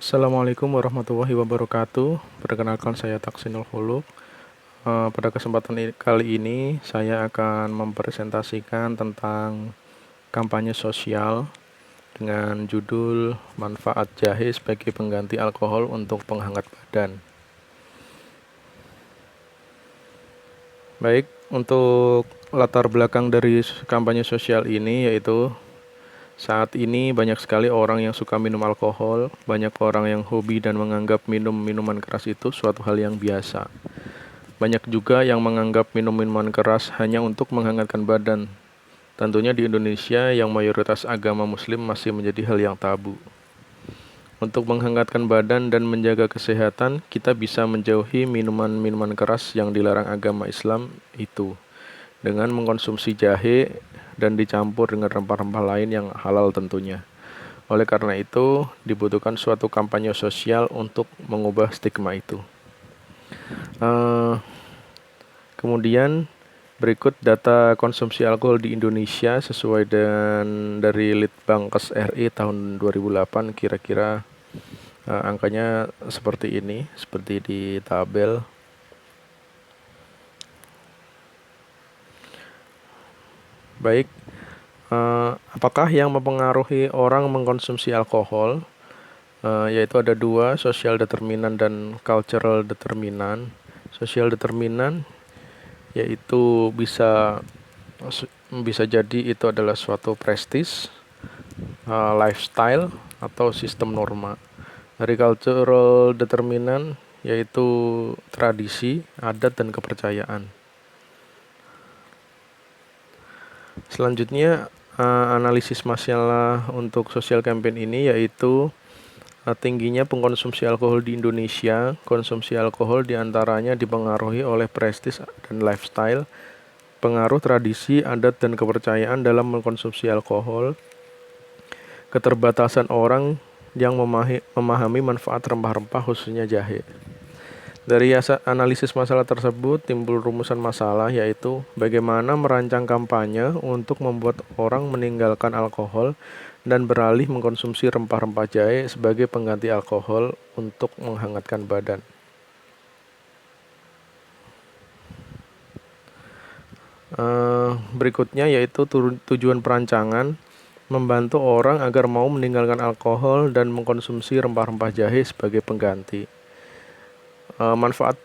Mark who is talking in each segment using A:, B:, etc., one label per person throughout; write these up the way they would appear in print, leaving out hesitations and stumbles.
A: Assalamualaikum warahmatullahi wabarakatuh. Perkenalkan saya Taksinul Khuluq. Pada kesempatan kali ini saya akan mempresentasikan tentang kampanye sosial dengan judul manfaat jahe sebagai pengganti alkohol untuk penghangat badan. Baik, untuk latar belakang dari kampanye sosial ini yaitu saat ini banyak sekali orang yang suka minum alkohol, banyak orang yang hobi dan menganggap minum minuman keras itu suatu hal yang biasa. Banyak juga yang menganggap minum minuman keras hanya untuk menghangatkan badan. Tentunya di Indonesia yang mayoritas agama muslim masih menjadi hal yang tabu. Untuk menghangatkan badan dan menjaga kesehatan, kita bisa menjauhi minuman-minuman keras yang dilarang agama Islam itu dengan mengkonsumsi jahe dan dicampur dengan rempah-rempah lain yang halal tentunya. Oleh karena itu, dibutuhkan suatu kampanye sosial untuk mengubah stigma itu. Kemudian berikut data konsumsi alkohol di Indonesia sesuai dengan dari Litbangkes RI tahun 2008 kira-kira angkanya seperti ini, seperti di tabel. Baik, apakah yang mempengaruhi orang mengkonsumsi alkohol? Yaitu ada dua, social determinant dan cultural determinant. Social determinant yaitu bisa jadi itu adalah suatu prestis, lifestyle, atau sistem norma. Dari cultural determinant yaitu tradisi, adat, dan kepercayaan. Selanjutnya, analisis masalah untuk social campaign ini yaitu tingginya pengkonsumsi alkohol di Indonesia. Konsumsi alkohol diantaranya dipengaruhi oleh prestis dan lifestyle, pengaruh tradisi, adat, dan kepercayaan dalam mengkonsumsi alkohol, keterbatasan orang yang memahami manfaat rempah-rempah khususnya jahe. Dari analisis masalah tersebut timbul rumusan masalah yaitu bagaimana merancang kampanye untuk membuat orang meninggalkan alkohol dan beralih mengkonsumsi rempah-rempah jahe sebagai pengganti alkohol untuk menghangatkan badan. Berikutnya yaitu tujuan perancangan, membantu orang agar mau meninggalkan alkohol dan mengkonsumsi rempah-rempah jahe sebagai pengganti. Manfaat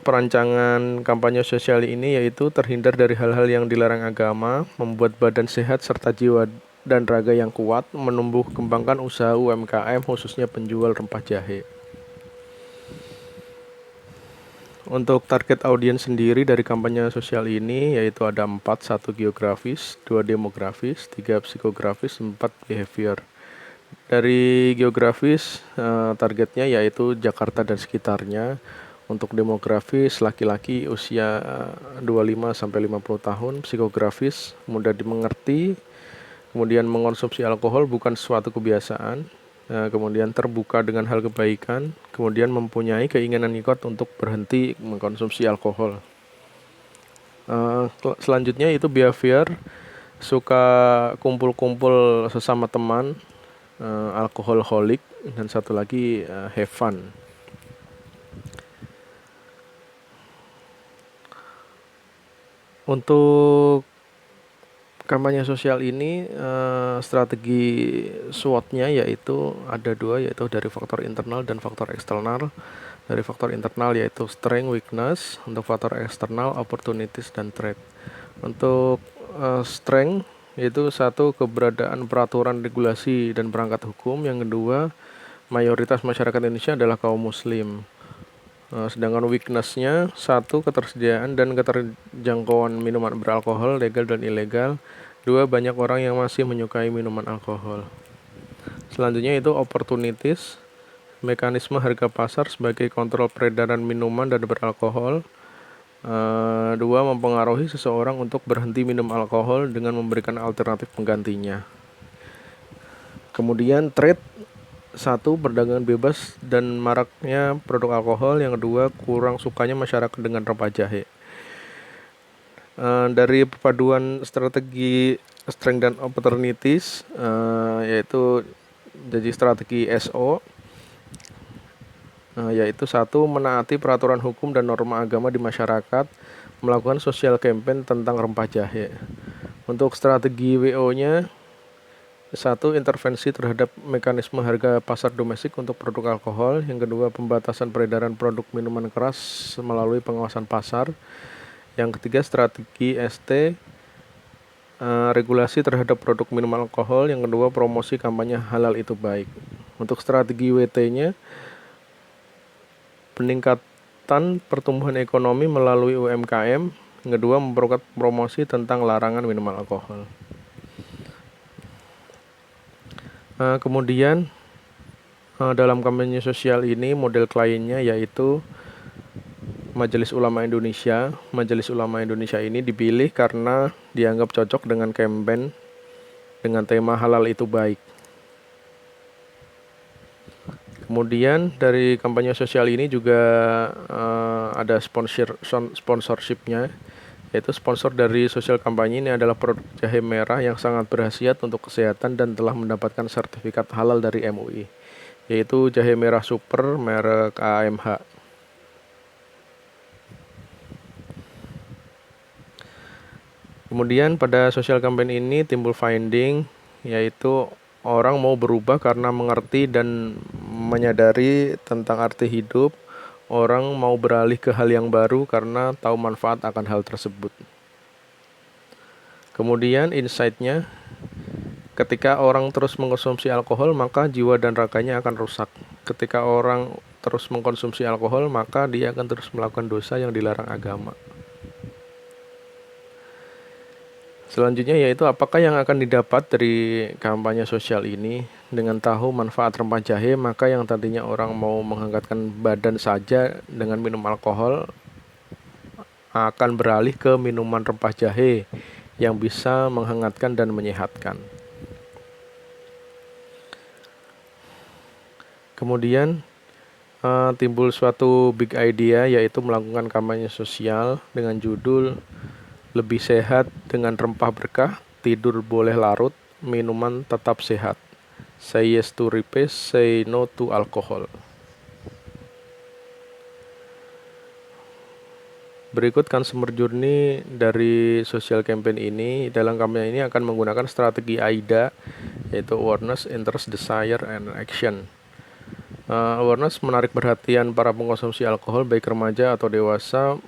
A: perancangan kampanye sosial ini yaitu terhindar dari hal-hal yang dilarang agama, membuat badan sehat serta jiwa dan raga yang kuat, menumbuh kembangkan usaha UMKM khususnya penjual rempah jahe. Untuk target audiens sendiri dari kampanye sosial ini yaitu ada 4, 1 geografis, 2 demografis, 3 psikografis, 4 behavior. Dari geografis targetnya yaitu Jakarta dan sekitarnya. Untuk demografis laki-laki usia 25 sampai 50 tahun, psikografis mudah dimengerti, kemudian mengkonsumsi alkohol bukan suatu kebiasaan, kemudian terbuka dengan hal kebaikan, kemudian mempunyai keinginan kuat untuk berhenti mengkonsumsi alkohol. Selanjutnya itu behavior, suka kumpul-kumpul sesama teman, alkoholholik, dan satu lagi have fun. Untuk kampanye sosial ini strategi SWOT-nya yaitu ada 2, yaitu dari faktor internal dan faktor eksternal. Dari faktor internal yaitu strength, weakness, untuk faktor eksternal opportunities dan threat. Untuk strength yaitu 1, keberadaan peraturan, regulasi, dan perangkat hukum. Yang kedua, mayoritas masyarakat Indonesia adalah kaum muslim. Sedangkan weakness-nya 1, ketersediaan dan keterjangkauan minuman beralkohol legal dan ilegal. 2, banyak orang yang masih menyukai minuman alkohol. Selanjutnya itu opportunities, mekanisme harga pasar sebagai kontrol peredaran minuman dan beralkohol. 2, mempengaruhi seseorang untuk berhenti minum alkohol dengan memberikan alternatif penggantinya. Kemudian trade, 1, perdagangan bebas dan maraknya produk alkohol. Yang kedua, kurang sukanya masyarakat dengan rempah jahe. Dari perpaduan strategi strength dan opportunities yaitu jadi strategi SO, yaitu satu, menaati peraturan hukum dan norma agama di masyarakat, melakukan social campaign tentang rempah jahe. Untuk strategi WO-nya, satu, intervensi terhadap mekanisme harga pasar domestik untuk produk alkohol. Yang kedua, pembatasan peredaran produk minuman keras melalui pengawasan pasar. Yang ketiga, strategi ST, regulasi terhadap produk minuman alkohol. Yang kedua, promosi kampanye halal itu baik. Untuk strategi WT-nya, peningkatan pertumbuhan ekonomi melalui UMKM. Yang kedua, memperkuat promosi tentang larangan minuman alkohol. Kemudian dalam kampanye sosial ini model kliennya yaitu Majelis Ulama Indonesia. Majelis Ulama Indonesia ini dipilih karena dianggap cocok dengan campaign dengan tema halal itu baik. Kemudian dari kampanye sosial ini juga ada sponsorshipnya, yaitu sponsor dari sosial kampanye ini adalah produk jahe merah yang sangat berkhasiat untuk kesehatan dan telah mendapatkan sertifikat halal dari MUI, yaitu jahe merah super merek AMH. Kemudian pada social campaign ini timbul finding, yaitu orang mau berubah karena mengerti dan menyadari tentang arti hidup. Orang mau beralih ke hal yang baru karena tahu manfaat akan hal tersebut. Kemudian insight-nya, ketika orang terus mengkonsumsi alkohol, maka jiwa dan raganya akan rusak. Ketika orang terus mengkonsumsi alkohol, maka dia akan terus melakukan dosa yang dilarang agama. Selanjutnya yaitu apakah yang akan didapat dari kampanye sosial ini. Dengan tahu manfaat rempah jahe, maka yang tadinya orang mau menghangatkan badan saja dengan minum alkohol akan beralih ke minuman rempah jahe yang bisa menghangatkan dan menyehatkan. Kemudian timbul suatu big idea, yaitu melakukan kampanye sosial dengan judul Lebih Sehat dengan Rempah Berkah, Tidur Boleh Larut, Minuman Tetap Sehat. Say yes to replace, say no to alcohol. Berikut consumer journey dari social campaign ini. Dalam kampanye ini akan menggunakan strategi AIDA, yaitu awareness, interest, desire, and action. Awareness menarik perhatian para pengkonsumsi alkohol baik remaja atau dewasa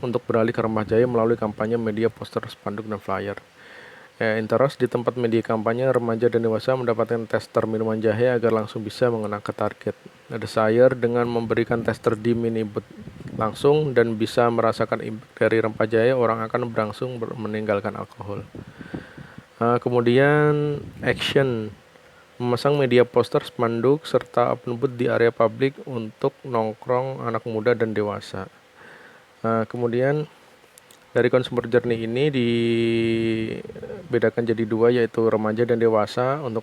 A: untuk beralih ke rempah jahe melalui kampanye media, poster, spanduk, dan flyer. Interest, di tempat media kampanye, remaja dan dewasa mendapatkan tester minuman jahe agar langsung bisa mengenai ke target. Desire, dengan memberikan tester di mini booth langsung dan bisa merasakan impact dari rempah jahe, orang akan berangsung meninggalkan alkohol. Kemudian action, memasang media poster, spanduk, serta open booth di area publik untuk nongkrong anak muda dan dewasa. Kemudian dari consumer journey ini dibedakan jadi dua, yaitu remaja dan dewasa. Untuk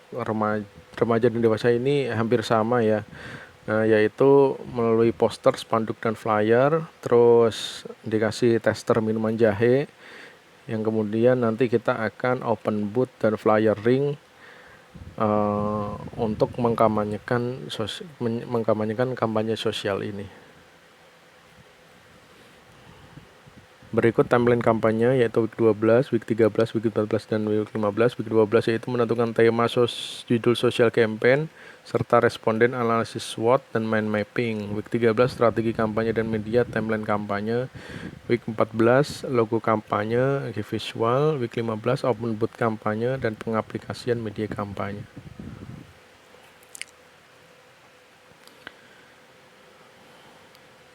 A: remaja dan dewasa ini hampir sama ya, yaitu melalui poster, spanduk, dan flyer, terus dikasih tester minuman jahe, yang kemudian nanti kita akan open booth dan flyer ring untuk mengkampanyekan kampanye sosial ini. Berikut timeline kampanye, yaitu week 12, week 13, week 14, dan week 15. Week 12 yaitu menentukan tema judul social campaign, serta responden, analisis SWOT, dan mind mapping. Week 13 strategi kampanye dan media, timeline kampanye. Week 14 logo kampanye, visual. Week 15 open booth kampanye dan pengaplikasian media kampanye.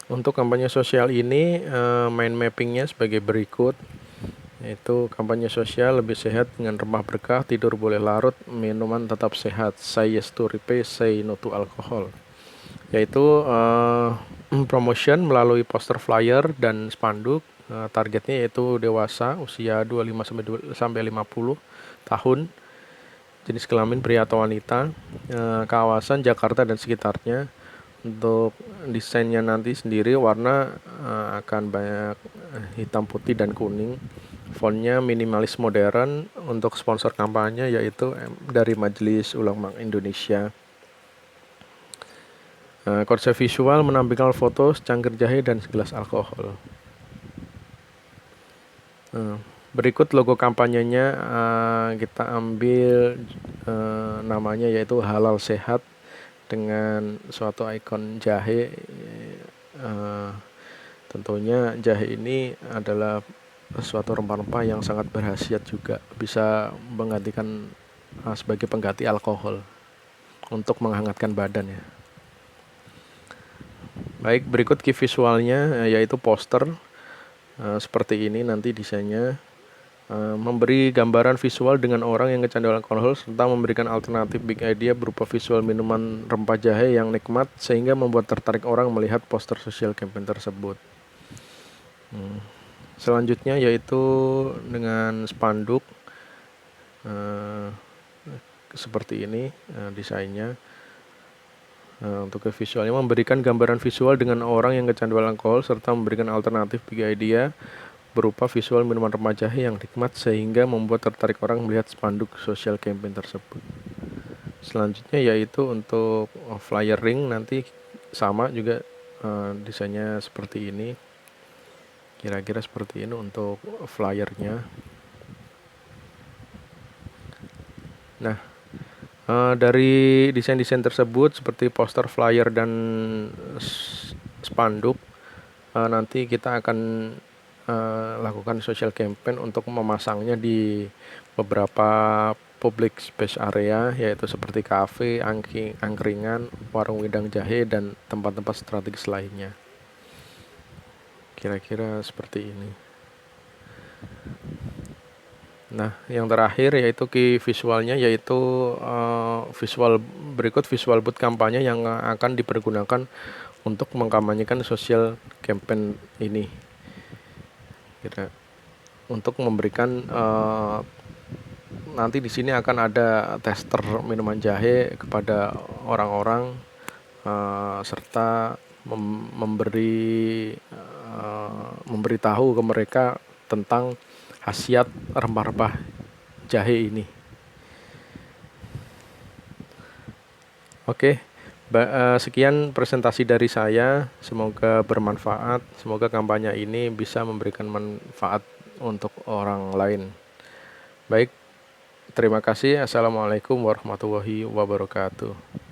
A: Untuk kampanye sosial ini mind mappingnya sebagai berikut, yaitu kampanye sosial lebih sehat dengan rempah berkah, tidur boleh larut, minuman tetap sehat, say yes to replace, say no to alcohol. Yaitu promotion melalui poster, flyer, dan spanduk. Targetnya yaitu dewasa usia 25 sampai 50 tahun, jenis kelamin pria atau wanita, kawasan Jakarta dan sekitarnya. Untuk desainnya nanti sendiri warna akan banyak hitam, putih, dan kuning. Fontnya minimalis modern. Untuk sponsor kampanye yaitu dari Majelis Ulama Indonesia. Konsep visual menampilkan foto, secangkir jahe, dan segelas alkohol. Berikut logo kampanyenya, kita ambil namanya yaitu Halal Sehat dengan suatu ikon jahe. Tentunya jahe ini adalah suatu rempah-rempah yang sangat berkhasiat juga, bisa menggantikan sebagai pengganti alkohol untuk menghangatkan badan ya. Baik, berikut key visualnya yaitu poster seperti ini nanti desainnya. Memberi gambaran visual dengan orang yang kecanduan alkohol serta memberikan alternatif big idea berupa visual minuman rempah jahe yang nikmat sehingga membuat tertarik orang melihat poster social campaign tersebut. Selanjutnya yaitu dengan spanduk seperti ini desainnya. Untuk visualnya memberikan gambaran visual dengan orang yang kecanduan alkohol serta memberikan alternatif big idea berupa visual minuman rempah jahe yang nikmat sehingga membuat tertarik orang melihat spanduk social campaign tersebut. Selanjutnya yaitu untuk flyer ring, nanti sama juga desainnya seperti ini, kira-kira seperti ini untuk flyernya. Nah, dari desain-desain tersebut seperti poster, flyer, dan spanduk, nanti kita akan lakukan social campaign untuk memasangnya di beberapa public space area, yaitu seperti kafe, angkringan, warung wedang jahe, dan tempat-tempat strategis lainnya. Kira-kira seperti ini. Nah, yang terakhir yaitu key visualnya, yaitu berikut visual booth kampanye yang akan dipergunakan untuk mengkampanyekan social campaign ini. Untuk memberikan nanti di sini akan ada tester minuman jahe kepada orang-orang serta memberitahu ke mereka tentang khasiat rempah-rempah jahe ini. Oke, sekian presentasi dari saya, semoga bermanfaat, semoga kampanye ini bisa memberikan manfaat untuk orang lain. Baik, terima kasih. Assalamualaikum warahmatullahi wabarakatuh.